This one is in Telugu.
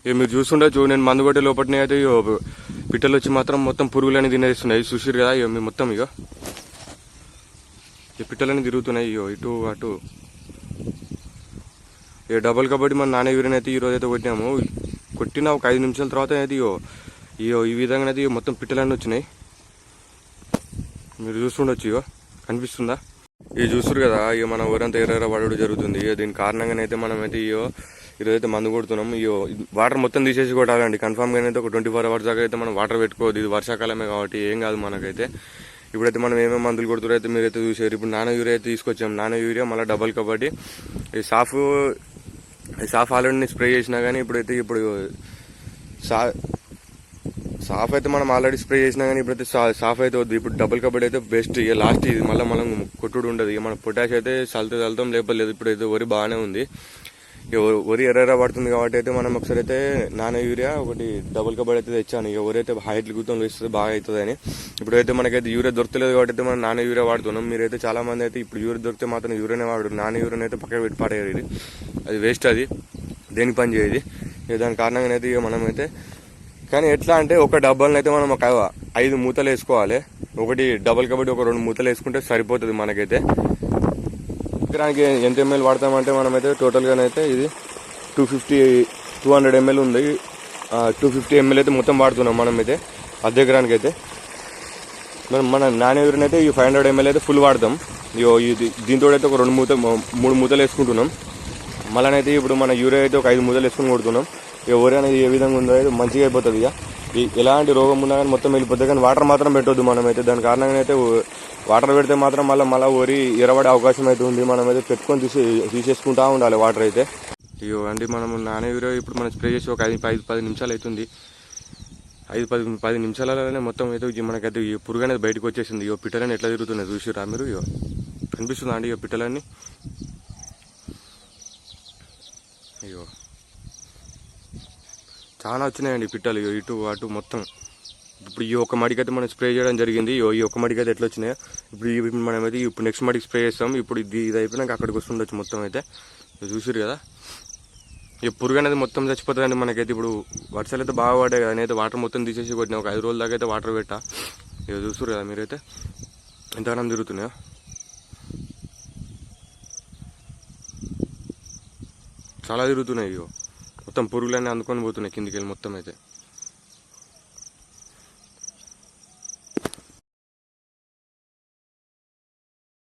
ఇక మీరు చూస్తుండొచ్చు, నేను మందు కొట్టే లోపలనే అయితే పిట్టలు వచ్చి మాత్రం మొత్తం పురుగులని తినేస్తున్నాయి. చూసిరు కదా ఇక మొత్తం ఇక ఈ పిట్టలని తిరుగుతున్నాయి ఇటు అటు. ఇక డబుల్ కబడ్డీ మన నాన్న యూరిన్ అయితే ఈరోజు అయితే కొట్టినాము. కొట్టిన ఒక 5 నిమిషాల తర్వాత అయితే ఈ విధంగా అయితే మొత్తం పిట్టలన్నీ వచ్చినాయి. మీరు చూస్తుండొచ్చు ఇక కనిపిస్తుందా? ఇవి చూస్తారు కదా ఇక మన ఊరంతా ఎర్ర పడడం జరుగుతుంది. దీని కారణంగానైతే మనం అయితే ఈరోజైతే మందు కొడుతున్నాం. వాటర్ మొత్తం తీసేసి కొట్టాలండి కన్ఫామ్గా అయితే. ఒక 24 hours దాకా అయితే మనం వాటర్ పెట్టుకోవద్దు. ఇది వర్షాకాలమే కాబట్టి ఏం కాదు మనకైతే. ఇప్పుడైతే మనం ఏమేమి మందులు కొడుతున్నారు అయితే మీరైతే చూసారు. ఇప్పుడు నానో యూరియా అయితే తీసుకొచ్చాం. నానో యూరియా మళ్ళీ డబల్ కబడ్డీ. ఈ సాఫ్ ఆల్రెడీ స్ప్రే చేసినా కానీ ఇప్పుడు సాఫ్ అయితే మనం ఆల్రెడీ స్ప్రే చేసినా కానీ ఇప్పుడైతే సాఫ్ అయితే వద్దు. ఇప్పుడు డబుల్ కబడ్డీ అయితే బెస్ట్. ఇక లాస్ట్ ఇది మళ్ళీ మనం కొట్టుడు ఉండదు. ఇక మన పొటాష్ అయితే చల్లుతాం లేపలేదు. ఇప్పుడైతే వరి బాగానే ఉంది. ఇక వరి ఎర్ర పడుతుంది కాబట్టి అయితే మనం ఒకసారి అయితే నానో యూరియా ఒకటి డబుల్ కబడ్డీ అయితే తెచ్చాను. ఇక వరి అయితే హైట్ గుర్తం వేస్తుంది బాగా అవుతుంది అని. ఇప్పుడైతే మనకైతే యూరియా దొరకలేదు కాబట్టి అయితే మనం నానో యూరియా వాడుతున్నాం. మీరైతే చాలా మంది అయితే ఇప్పుడు యూరియా దొరికితే మాత్రం యూరియానే వాడు. నానో యూరియా అయితే పక్కన పెట్టి పాడేయాలి. అది వేస్ట్. అది దేనికి పని చేయదు. ఇక దాని కారణంగా అయితే ఇక మనమైతే కానీ ఎట్లా అంటే ఒక డబ్బాలను అయితే మనం ఒక 5 మూతలు వేసుకోవాలి. ఒకటి డబుల్ కబడ్డీ ఒక 2 మూతలు వేసుకుంటే సరిపోతుంది మనకైతే. ఎకరానికి ఎంత ఎంఎల్ వాడతామంటే మనమైతే టోటల్గానైతే ఇది 200 ml ఉంది. 250 ml అయితే మొత్తం వాడుతున్నాం మనమైతే అర్ధ ఎకరానికి అయితే. మన నాణ్య యూరిన్ అయితే ఈ 500 ml అయితే ఫుల్ వాడతాం. దీంతో అయితే ఒక 3 మూతలు వేసుకుంటున్నాం. మళ్ళీ ఇప్పుడు మన యూరియా అయితే ఒక 5 మూతలు వేసుకుని కొడుతున్నాం. ఇక వరి అనేది ఏ విధంగా ఉందో అయితే మంచిగా అయిపోతుంది. ఇక ఎలాంటి రోగం ఉన్నా కానీ మొత్తం వెళ్ళిపోతుంది. కానీ వాటర్ మాత్రం పెట్టొద్దు మనమైతే. దాని కారణంగా అయితే వాటర్ పెడితే మాత్రం మళ్ళీ వరి ఎరబడే అవకాశం అయితే ఉంది. మనమైతే పెట్టుకొని తీసేసుకుంటా ఉండాలి వాటర్ అయితే. ఇగో అండి మనం నానే యూరియా ఇప్పుడు మనం స్ప్రే చేసి ఒక 5-10 నిమిషాలు అవుతుంది. 5-10 నిమిషాలలోనే మొత్తం అయితే మనకైతే ఈ పురుగు అనేది బయటకు వచ్చేసింది. ఇగో పిట్టలని ఎట్లా తిరుగుతున్నాయి చూసిరా మీరు? ఇగో కనిపిస్తుందా అండి ఇగో పిట్టలన్నీ? అయ్యో చాలా వచ్చినాయండి పిట్టలు ఇటు అటు మొత్తం. ఇప్పుడు ఈ ఒక్క మడికి అయితే మనం స్ప్రే చేయడం జరిగింది. ఈ ఒక్క మడికి అయితే ఎట్లా వచ్చినాయో ఇప్పుడు మనమైతే ఇప్పుడు నెక్స్ట్ మడికి స్ప్రే చేస్తాం. ఇప్పుడు ఇది అయిపోయినాక అక్కడికి వస్తుండొచ్చు మొత్తం అయితే. చూసిరు కదా ఈ పురుగు అనేది మొత్తం చచ్చిపోతుందండి మనకైతే. ఇప్పుడు వర్షాలు అయితే బాగా పడ్డాయి కదా, నేనైతే వాటర్ మొత్తం తీసేసి కొట్టినా. ఒక 5 రోజుల దాకా అయితే వాటర్ పెట్టా. ఇక చూస్తారు కదా మీరైతే ఎంతగానో తిరుగుతున్నాయో. చాలా తిరుగుతున్నాయి. మొత్తం పురుగులన్నీ అందుకొని పోతున్నాయి కిందికి వెళ్ళి మొత్తం అయితే.